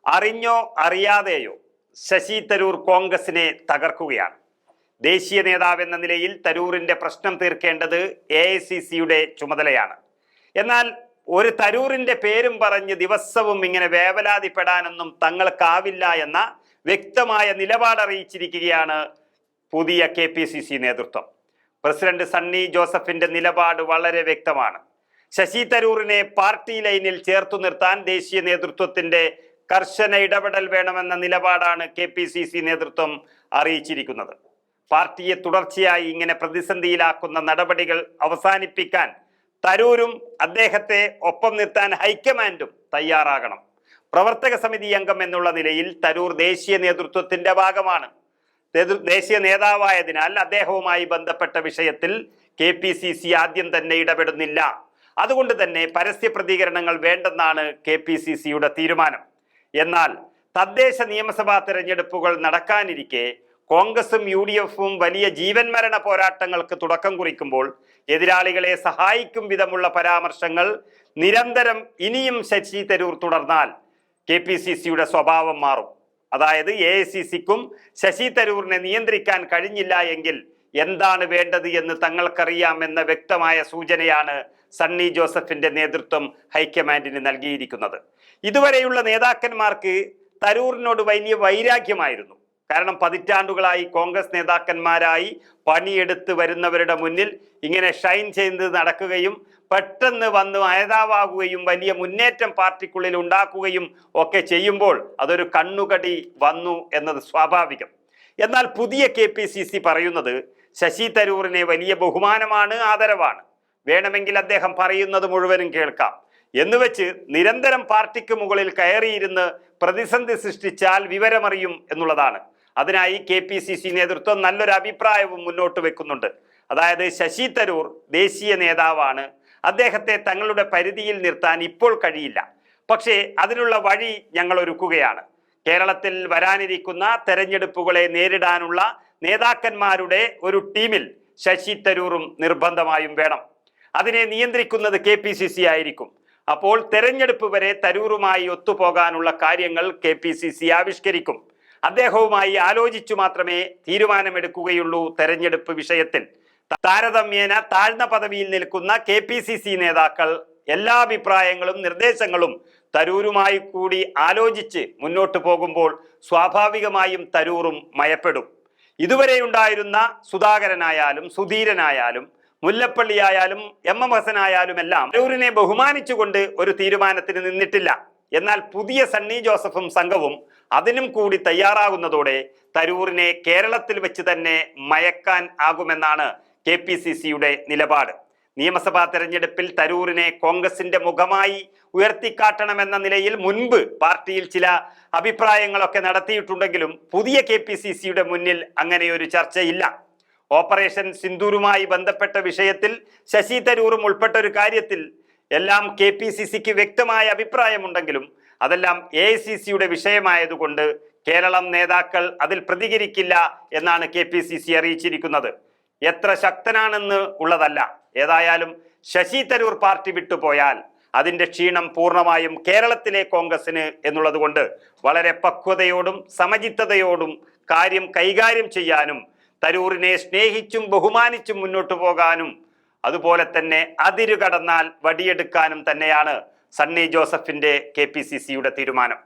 അറിഞ്ഞോ അറിയാതെയോ ശശി തരൂർ കോൺഗ്രസിനെ തകർക്കുകയാണ്. ദേശീയ നേതാവെന്ന നിലയിൽ തരൂരിന്റെ പ്രശ്നം തീർക്കേണ്ടത് AICCയുടെ ചുമതലയാണ്. എന്നാൽ ഒരു തരൂരിന്റെ പേരും പറഞ്ഞ് ദിവസവും ഇങ്ങനെ വേവലാതിപ്പെടാനൊന്നും തങ്ങൾക്കാവില്ല എന്ന വ്യക്തമായ നിലപാടറിയിച്ചിരിക്കുകയാണ് പുതിയ KPCC നേതൃത്വം. പ്രസിഡന്റ് സണ്ണി ജോസഫിന്റെ നിലപാട് വളരെ വ്യക്തമാണ്. ശശി തരൂരിനെ പാർട്ടി ലൈനിൽ ചേർത്തു നിർത്താൻ ദേശീയ നേതൃത്വത്തിന്റെ കർശന ഇടപെടൽ വേണമെന്ന നിലപാടാണ് KPCC നേതൃത്വം അറിയിച്ചിരിക്കുന്നത്. പാർട്ടിയെ തുടർച്ചയായി ഇങ്ങനെ പ്രതിസന്ധിയിലാക്കുന്ന നടപടികൾ അവസാനിപ്പിക്കാൻ തരൂരും അദ്ദേഹത്തെ ഒപ്പം നിർത്താൻ ഹൈക്കമാൻഡും തയ്യാറാകണം. പ്രവർത്തക സമിതി അംഗം എന്നുള്ള നിലയിൽ തരൂർ ദേശീയ നേതൃത്വത്തിന്റെ ഭാഗമാണ്. ദേശീയ നേതാവായതിനാൽ അദ്ദേഹവുമായി ബന്ധപ്പെട്ട വിഷയത്തിൽ KPCC ആദ്യം തന്നെ ഇടപെടുന്നില്ല. അതുകൊണ്ട് തന്നെ പരസ്യ പ്രതികരണങ്ങൾ വേണ്ടെന്നാണ് KPCCയുടെ തീരുമാനം. എന്നാൽ തദ്ദേശ നിയമസഭാ തെരഞ്ഞെടുപ്പുകൾ നടക്കാനിരിക്കെ കോൺഗ്രസും UDFും വലിയ ജീവൻ മരണ പോരാട്ടങ്ങൾക്ക് തുടക്കം കുറിക്കുമ്പോൾ എതിരാളികളെ സഹായിക്കും വിധമുള്ള പരാമർശങ്ങൾ നിരന്തരം ഇനിയും ശശി തരൂർ തുടർന്നാൽ KPCCയുടെ സ്വഭാവം മാറും. അതായത് AICCക്കും ശശി തരൂരിനെ നിയന്ത്രിക്കാൻ കഴിഞ്ഞില്ല എങ്കിൽ എന്താണ് വേണ്ടത് എന്ന് തങ്ങൾക്കറിയാമെന്ന വ്യക്തമായ സൂചനയാണ് സണ്ണി ജോസഫിന്റെ നേതൃത്വം ഹൈക്കമാൻഡിന് നൽകിയിരിക്കുന്നത്. ഇതുവരെയുള്ള നേതാക്കന്മാർക്ക് തരൂരിനോട് വലിയ വൈരാഗ്യമായിരുന്നു. കാരണം പതിറ്റാണ്ടുകളായി കോൺഗ്രസ് നേതാക്കന്മാരായി പണിയെടുത്ത് വരുന്നവരുടെ മുന്നിൽ ഇങ്ങനെ ഷൈൻ ചെയ്ത് നടക്കുകയും പെട്ടെന്ന് വന്ന് നേതാവാകുകയും വലിയ മുന്നേറ്റം പാർട്ടിക്കുള്ളിൽ ഉണ്ടാക്കുകയും ഒക്കെ ചെയ്യുമ്പോൾ അതൊരു കണ്ണുകടി വന്നു എന്നത് സ്വാഭാവികം. എന്നാൽ പുതിയ KPCC പറയുന്നത് ശശി തരൂരിനെ വലിയ ബഹുമാനമാണ്, ആദരവാണ്. വേണമെങ്കിൽ അദ്ദേഹം പറയുന്നത് മുഴുവനും കേൾക്കാം എന്നുവെച്ച് നിരന്തരം പാർട്ടിക്ക് മുകളിൽ കയറിയിരുന്ന് പ്രതിസന്ധി സൃഷ്ടിച്ചാൽ വിവരമറിയും എന്നുള്ളതാണ്. അതിനായി KPCC നേതൃത്വം നല്ലൊരു അഭിപ്രായവും മുന്നോട്ട് വെക്കുന്നുണ്ട്. അതായത് ശശി തരൂർ ദേശീയ നേതാവാണ്, അദ്ദേഹത്തെ തങ്ങളുടെ പരിധിയിൽ നിർത്താൻ ഇപ്പോൾ കഴിയില്ല. പക്ഷേ അതിനുള്ള വഴി ഞങ്ങൾ ഒരുക്കുകയാണ്. കേരളത്തിൽ വരാനിരിക്കുന്ന തെരഞ്ഞെടുപ്പുകളെ നേരിടാനുള്ള നേതാക്കന്മാരുടെ ഒരു ടീമിൽ ശശി തരൂറും നിർബന്ധമായും വേണം. അതിനെ നിയന്ത്രിക്കുന്നത് KPCC ആയിരിക്കും. അപ്പോൾ തെരഞ്ഞെടുപ്പ് വരെ തരൂറുമായി ഒത്തുപോകാനുള്ള കാര്യങ്ങൾ KPCC ആവിഷ്കരിക്കും. അദ്ദേഹവുമായി ആലോചിച്ചു മാത്രമേ തീരുമാനമെടുക്കുകയുള്ളൂ. തെരഞ്ഞെടുപ്പ് വിഷയത്തിൽ താരതമ്യേന താഴ്ന്ന പദവിയിൽ നിൽക്കുന്ന KPCC നേതാക്കൾ എല്ലാ അഭിപ്രായങ്ങളും നിർദ്ദേശങ്ങളും തരൂരുമായി കൂടി ആലോചിച്ച് മുന്നോട്ട് പോകുമ്പോൾ സ്വാഭാവികമായും തരൂറും മയപ്പെടും. ഇതുവരെയുണ്ടായിരുന്ന സുധാകരനായാലും സുധീരനായാലും മുല്ലപ്പള്ളിയായാലും MM ഹസനായാലും എല്ലാം തരൂരിനെ ബഹുമാനിച്ചുകൊണ്ട് ഒരു തീരുമാനത്തിന് നിന്നിട്ടില്ല. എന്നാൽ പുതിയ സണ്ണി ജോസഫും സംഘവും അതിനും കൂടി തയ്യാറാകുന്നതോടെ തരൂരിനെ കേരളത്തിൽ വെച്ച് തന്നെ മയക്കാൻ ആകുമെന്നാണ് KPCCയുടെ നിലപാട്. നിയമസഭാ തെരഞ്ഞെടുപ്പിൽ തരൂരിനെ കോൺഗ്രസിന്റെ മുഖമായി ഉയർത്തിക്കാട്ടണമെന്ന നിലയിൽ മുൻപ് പാർട്ടിയിൽ ചില അഭിപ്രായങ്ങളൊക്കെ നടത്തിയിട്ടുണ്ടെങ്കിലും പുതിയ KPCCയുടെ മുന്നിൽ അങ്ങനെയൊരു ചർച്ചയില്ല. ഓപ്പറേഷൻ സിന്ദൂരുമായി ബന്ധപ്പെട്ട വിഷയത്തിൽ ശശി തരൂറും ഉൾപ്പെട്ട ഒരു കാര്യത്തിൽ എല്ലാം KPCCക്ക് വ്യക്തമായ അഭിപ്രായമുണ്ടെങ്കിലും അതെല്ലാം AICCയുടെ വിഷയമായതുകൊണ്ട് കേരളം നേതാക്കൾ അതിൽ പ്രതികരിക്കില്ല എന്നാണ് KPCC അറിയിച്ചിരിക്കുന്നത്. എത്ര ശക്തനാണെന്ന് ഉള്ളതല്ല. ഏതായാലും ശശി തരൂർ പാർട്ടി വിട്ടുപോയാൽ അതിൻ്റെ ക്ഷീണം പൂർണ്ണമായും കേരളത്തിലെ കോൺഗ്രസിന് എന്നുള്ളത് കൊണ്ട് വളരെ പക്വതയോടും സമചിത്തതയോടും കാര്യം കൈകാര്യം ചെയ്യാനും തരൂരിനെ സ്നേഹിച്ചും ബഹുമാനിച്ചും മുന്നോട്ട് പോകാനും അതുപോലെ തന്നെ അതിരു കടന്നാൽ വടിയെടുക്കാനും തന്നെയാണ് സണ്ണി ജോസഫിന്റെ KPCCയുടെ തീരുമാനം.